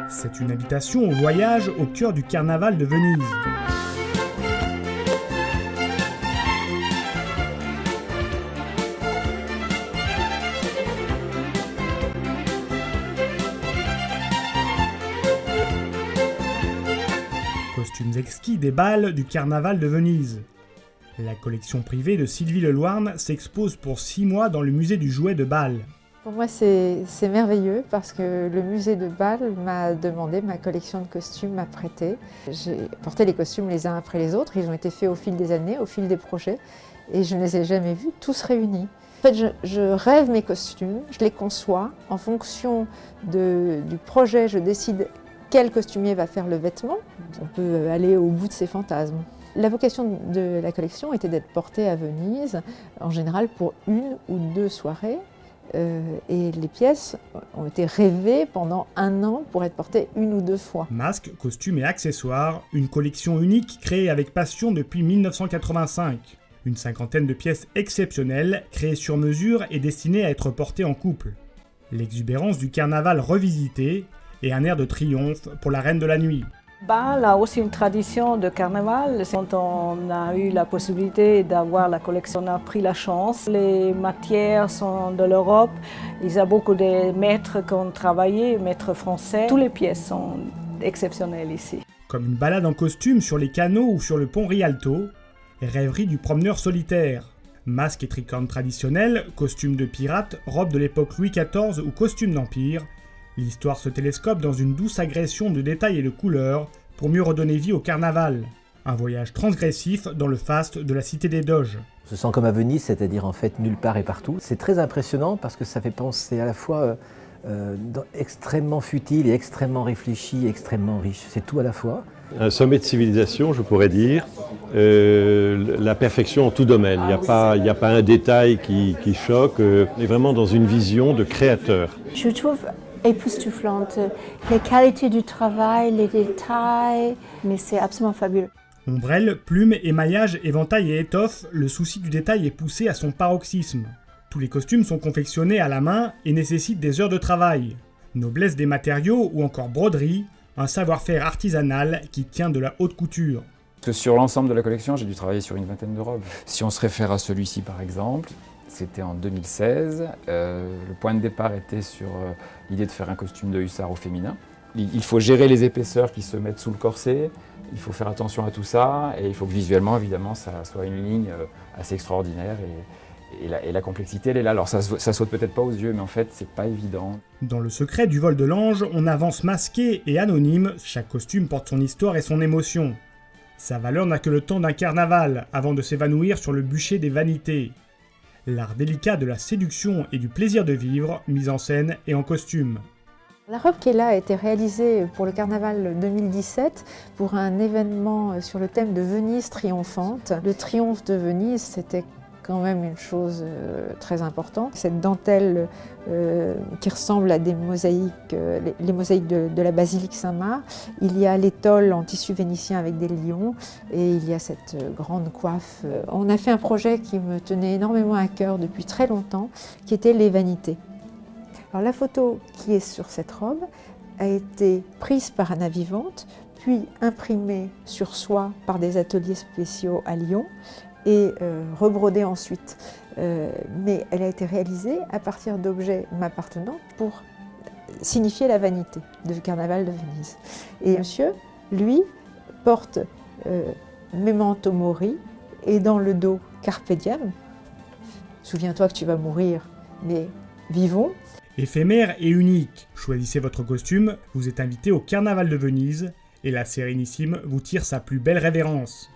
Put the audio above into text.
C'est une invitation au voyage au cœur du carnaval de Venise. Costumes exquis des bals du carnaval de Venise. La collection privée de Sylvie Leloirne s'expose pour 6 mois dans le musée du jouet de Bâle. Pour moi, c'est merveilleux parce que le musée de Bâle m'a demandé ma collection de costumes à prêter. J'ai porté les costumes les uns après les autres. Ils ont été faits au fil des années, au fil des projets. Et je ne les ai jamais vus tous réunis. En fait, je rêve mes costumes, je les conçois. En fonction du projet, je décide quel costumier va faire le vêtement. On peut aller au bout de ses fantasmes. La vocation de la collection était d'être portée à Venise, en général pour 1 ou 2 soirées. Et les pièces ont été rêvées pendant 1 an pour être portées 1 ou 2 fois. Masques, costumes et accessoires, une collection unique créée avec passion depuis 1985. Une 50aine de pièces exceptionnelles, créées sur mesure et destinées à être portées en couple. L'exubérance du carnaval revisité et un air de triomphe pour la Reine de la Nuit. Bâle a aussi une tradition de carnaval. Quand on a eu la possibilité d'avoir la collection, on a pris la chance. Les matières sont de l'Europe. Il y a beaucoup de maîtres qui ont travaillé, maîtres français. Toutes les pièces sont exceptionnelles ici. Comme une balade en costume sur les canaux ou sur le pont Rialto, rêverie du promeneur solitaire. Masques et tricornes traditionnels, costumes de pirate, robes de l'époque Louis XIV ou costumes d'empire, l'histoire se télescope dans une douce agression de détails et de couleurs pour mieux redonner vie au carnaval. Un voyage transgressif dans le faste de la cité des Doges. On se sent comme à Venise, c'est-à-dire en fait nulle part et partout. C'est très impressionnant parce que ça fait penser à la fois extrêmement futile et extrêmement réfléchi, extrêmement riche. C'est tout à la fois. Un sommet de civilisation, je pourrais dire, la perfection en tout domaine. Il n'y a pas un détail qui choque. On est vraiment dans une vision de créateur. Je trouve époustouflante, les qualités du travail, les détails, mais c'est absolument fabuleux. Ombrelles, plumes, émaillage, éventail et étoffe, le souci du détail est poussé à son paroxysme. Tous les costumes sont confectionnés à la main et nécessitent des heures de travail. Noblesse des matériaux ou encore broderie, un savoir-faire artisanal qui tient de la haute couture. Parce que sur l'ensemble de la collection, j'ai dû travailler sur une 20aine de robes. Si on se réfère à celui-ci par exemple, c'était en 2016. Le point de départ était sur l'idée de faire un costume de hussard au féminin. Il faut gérer les épaisseurs qui se mettent sous le corset, il faut faire attention à tout ça, et il faut que visuellement, évidemment, ça soit une ligne assez extraordinaire. Et la complexité, elle est là. Alors ça saute peut-être pas aux yeux, mais en fait, c'est pas évident. Dans le secret du vol de l'ange, on avance masqué et anonyme. Chaque costume porte son histoire et son émotion. Sa valeur n'a que le temps d'un carnaval, avant de s'évanouir sur le bûcher des vanités. L'art délicat de la séduction et du plaisir de vivre, mise en scène et en costume. La robe qui est là a été réalisée pour le carnaval 2017 pour un événement sur le thème de Venise triomphante. Le triomphe de Venise, c'était quand même une chose très importante. Cette dentelle qui ressemble à des mosaïques, les mosaïques de la basilique Saint-Marc. Il y a l'étole en tissu vénitien avec des lions et il y a cette grande coiffe. On a fait un projet qui me tenait énormément à cœur depuis très longtemps, qui était les vanités. Alors la photo qui est sur cette robe a été prise par Anna Vivante, puis imprimée sur soie par des ateliers spéciaux à Lyon et rebrodée ensuite. Mais elle a été réalisée à partir d'objets m'appartenant pour signifier la vanité du carnaval de Venise. Et monsieur, lui, porte Memento Mori et dans le dos Carpe Diem. Souviens-toi que tu vas mourir, mais vivons. Éphémère et unique, choisissez votre costume, vous êtes invité au carnaval de Venise et la Sérénissime vous tire sa plus belle révérence.